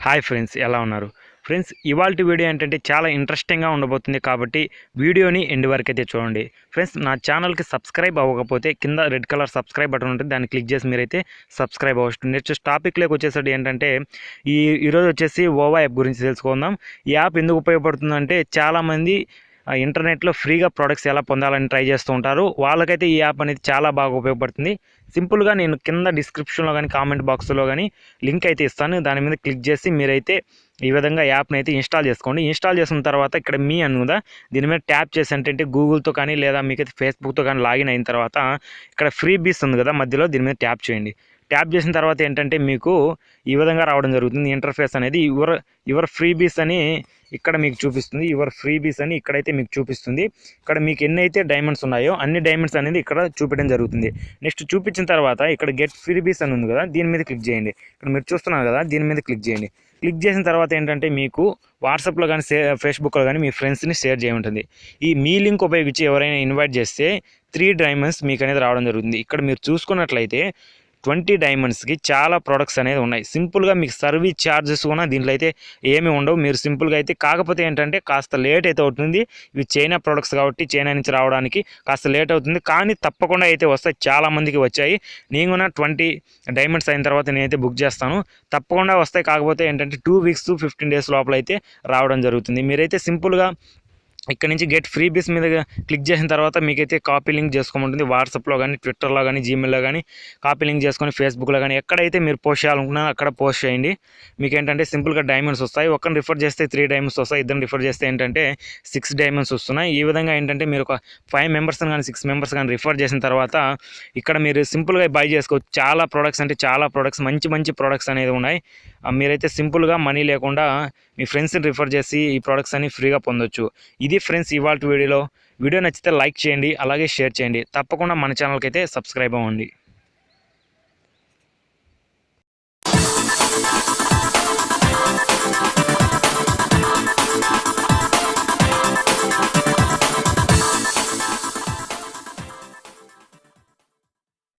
Hi friends, ఎలా ఉన్నారు? Friends, ఇవాల్టి వీడియో ఏంటంటే చాలా ఇంట్రెస్టింగ్గా ఉండబోతుంది కాబట్టి వీడియోని ఎండ్ వరకు అయితే చూడండి. ఫ్రెండ్స్, నా ఛానల్కి సబ్స్క్రైబ్ అవ్వకపోతే కింద రెడ్ కలర్ సబ్స్క్రైబ్ బటన్ ఉంటుంది, దాన్ని క్లిక్ చేసి మీరైతే సబ్స్క్రైబ్ అవ్వచ్చు. నెక్స్ట్ టాపిక్లోకి వచ్చేసరికి ఏంటంటే ఈరోజు వచ్చేసి ఓవా యాప్ గురించి తెలుసుకుందాం. ఈ యాప్ ఎందుకు ఉపయోగపడుతుందంటే చాలామంది ఇంటర్నెట్లో ఫ్రీగా ప్రోడక్ట్స్ ఎలా పొందాలని ట్రై చేస్తూ ఉంటారు. వాళ్ళకైతే ఈ యాప్ అనేది చాలా బాగా ఉపయోగపడుతుంది. సింపుల్గా నేను కింద డిస్క్రిప్షన్లో కానీ కామెంట్ బాక్స్లో కానీ లింక్ అయితే ఇస్తాను. దాని మీద క్లిక్ చేసి మీరైతే ఈ విధంగా యాప్ని అయితే ఇన్స్టాల్ చేసుకోండి. ఇన్స్టాల్ చేసిన తర్వాత ఇక్కడ మీ అనుదా దీని మీద ట్యాప్ చేసి అంటే గూగుల్తో కానీ లేదా మీకైతే ఫేస్బుక్తో కానీ లాగిన్ అయిన తర్వాత ఇక్కడ ఫ్రీ బీస్ ఉంది కదా మధ్యలో, దీని మీద ట్యాప్ చేయండి. ట్యాప్ చేసిన తర్వాత ఏంటంటే మీకు ఈ విధంగా రావడం జరుగుతుంది. ఇంటర్ఫేస్ అనేది యువర్ ఫ్రీ బీస్ అని ఇక్కడ మీకు చూపిస్తుంది. యువర్ ఫ్రీ బీస్ అని ఇక్కడైతే మీకు చూపిస్తుంది. ఇక్కడ మీకు ఎన్ని అయితే డైమండ్స్ ఉన్నాయో అన్ని డైమండ్స్ అనేది ఇక్కడ చూపించడం జరుగుతుంది. నెక్స్ట్ చూపించిన తర్వాత ఇక్కడ గెట్ ఫ్రీ బీస్ అని ఉంది కదా, దీని మీద క్లిక్ చేయండి. ఇక్కడ మీరు చూస్తున్నారు కదా, దీని మీద క్లిక్ చేయండి. క్లిక్ చేసిన తర్వాత ఏంటంటే మీకు వాట్సాప్లో కానీ ఫేస్బుక్లో కానీ మీ ఫ్రెండ్స్ని షేర్ చేయమంటుంది. మీ లింక్ ఉపయోగించి ఎవరైనా ఇన్వైట్ చేస్తే 3 డైమండ్స్ మీకు అనేది రావడం జరుగుతుంది. ఇక్కడ మీరు చూసుకున్నట్లయితే 20 డైమండ్స్కి చాలా ప్రోడక్ట్స్ అనేది ఉన్నాయి. సింపుల్గా మీకు సర్వీస్ ఛార్జెస్ కూడా దీంట్లో అయితే ఏమీ ఉండవు. మీరు సింపుల్గా అయితే కాకపోతే ఏంటంటే కాస్త లేట్ అయితే అవుతుంది. ఇవి చైనా ప్రోడక్ట్స్ కాబట్టి చైనా నుంచి రావడానికి కాస్త లేట్ అవుతుంది, కానీ తప్పకుండా అయితే వస్తాయి. చాలామందికి వచ్చాయి. నేను కూడా 20 డైమండ్స్ అయిన తర్వాత నేనైతే బుక్ చేస్తాను. తప్పకుండా వస్తాయి. కాకపోతే ఏంటంటే 2 వీక్స్ to 15 డేస్ లోపల అయితే రావడం జరుగుతుంది. మీరైతే సింపుల్గా ఇక్కడ నుంచి గెట్ ఫ్రీ బీస్ మీద క్లిక్ చేసిన తర్వాత మీకైతే కాపీ లింక్ చేసుకోమంటుంది. వాట్సాప్లో కానీ ట్విట్టర్లో కానీ జీమెయిల్లో కానీ కాపీ లింక్ చేసుకొని ఫేస్బుక్లో కానీ ఎక్కడైతే మీరు పోస్ట్ చేయాలనుకున్నారో అక్కడ పోస్ట్ చేయండి. మీకు ఏంటంటే సింపుల్గా డైమండ్స్ వస్తాయి. ఒక్కరిని రిఫర్ చేస్తే 3 డైమండ్స్ వస్తాయి. ఇద్దరిని రిఫర్ చేస్తే ఏంటంటే 6 డైమండ్స్ వస్తున్నాయి. ఈ విధంగా ఏంటంటే మీరు ఒక 5 మెంబర్స్ కానీ 6 మెంబర్స్ కానీ రిఫర్ చేసిన తర్వాత ఇక్కడ మీరు సింపుల్గా బై చేసుకోవచ్చు. చాలా ప్రోడక్ట్స్ మంచి మంచి ప్రోడక్ట్స్ అనేది ఉన్నాయి. మీరైతే సింపుల్గా మనీ లేకుండా మీ ఫ్రెండ్స్ని రిఫర్ చేసి ఈ ప్రోడక్ట్స్ అన్ని ఫ్రీగా పొందొచ్చు. ఇది ఫ్రెండ్స్ ఇవాల్టి వీడియో నచ్చితే లైక్ చేయండి, అలాగే షేర్ చేయండి. తప్పకుండా మన ఛానల్కి అయితే సబ్స్క్రైబ్ అవ్వండి.